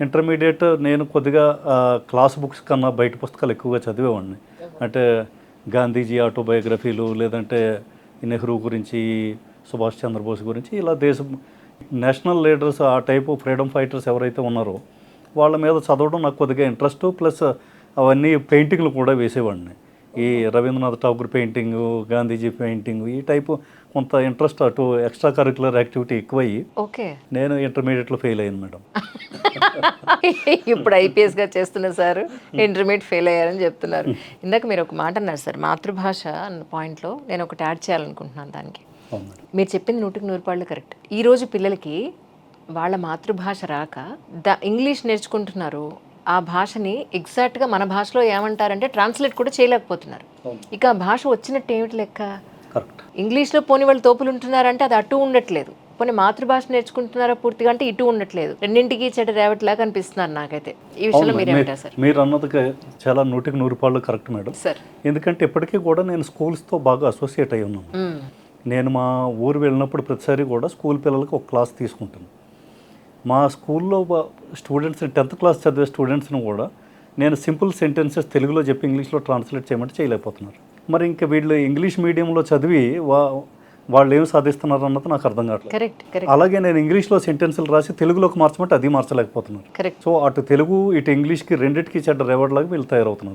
Intermediate నేను కొద్దిగా class books కన్నా బయట పుస్తకాలు ఎక్కువగా చదివేవాడిని. అంటే గాంధీజీ ఆటోబయోగ్రఫీలు, లేదంటే నెహ్రూ గురించి, సుభాష్ చంద్రబోస్ గురించి, ఇలా దేశం నేషనల్ లీడర్స్, ఆ టైపు ఫ్రీడమ్ ఫైటర్స్ ఎవరైతే ఉన్నారో వాళ్ళ మీద చదవడం నాకు కొద్దిగా ఇంట్రెస్ట్. ప్లస్ అవన్నీ పెయింటింగ్లు కూడా వేసేవాడిని. ఈ రవీంద్రనాథ్ ఠాగూర్ పెయింటింగు, గాంధీజీ పెయింటింగు, ఈ టైపు కొంత ఇంట్రెస్ట్, అటు ఎక్స్ట్రా కరిక్యులర్ యాక్టివిటీ ఎక్కువయ్యి ఓకే. నేను ఇంటర్మీడియట్లో ఫెయిల్ అయ్యాను మేడం. ఇప్పుడు ఐపీఎస్గా చేస్తున్న సార్ ఇంటర్మీడియట్ ఫెయిల్ అయ్యారని చెప్తున్నారు. ఇందాక మీరు ఒక మాట అన్నారు సార్, మాతృభాష అన్న పాయింట్లో నేను ఒకటి యాడ్ చేయాలనుకుంటున్నాను దానికి. అవును మేడం. మీరు చెప్పింది 100% కరెక్ట్. ఈరోజు పిల్లలకి వాళ్ళ మాతృభాష రాక ఇంగ్లీష్ నేర్చుకుంటున్నారు. ఆ భాషని ఎగ్జాక్ట్గా మన భాషలో ఏమంటారంటే ట్రాన్స్లేట్ కూడా చేయలేకపోతున్నారు. ఇక ఆ భాష వచ్చినట్టు ఏమిటి లెక్క? కరెక్ట్. ఇంగ్లీష్లో పోనీ వాళ్ళు తోపులు ఉంటున్నారంటే అది అటు ఉండట్లేదు, పోనీ మాతృభాష నేర్చుకుంటున్నారా పూర్తిగా అంటే ఇటు ఉండట్లేదు. రెండింటికి చెడ్డ రేవట్లాగా అనిపిస్తున్నారు నాకైతే. ఈ విషయంలో మీరేమంటారు సార్? మీరు అన్నది చాలా 100% కరెక్ట్ మేడం. సార్ ఎందుకంటే ఇప్పటికీ కూడా నేను స్కూల్స్తో బాగా అసోసియేట్ అయి ఉన్నాను. నేను మా ఊరు వెళ్ళినప్పుడు ప్రతిసారి కూడా స్కూల్ పిల్లలకి ఒక క్లాస్ తీసుకుంటాను. మా స్కూల్లో స్టూడెంట్స్ని, 10th క్లాస్ చదివే స్టూడెంట్స్ని కూడా నేను సింపుల్ సెంటెన్సెస్ తెలుగులో చెప్పి ఇంగ్లీష్లో ట్రాన్స్లేట్ చేయమంటే చేయలేకపోతున్నారు. మరి ఇంకా వీళ్ళు ఇంగ్లీష్ మీడియంలో చదివి వాళ్ళు ఏం సాధిస్తున్నారు అన్నది నాకు అర్థం కావట్లేదు. Correct correct. అలాగే నేను ఇంగ్లీష్లో సెంటెన్సులు రాసి తెలుగులోకి మార్చమంటే అది మార్చలేకపోతున్నారు. కరెక్ట్. సో అటు తెలుగు ఇటు ఇంగ్లీష్కి రెండింటికి చెడ్డ రేవడ్లాగా వీళ్ళు తయారవుతున్నారు.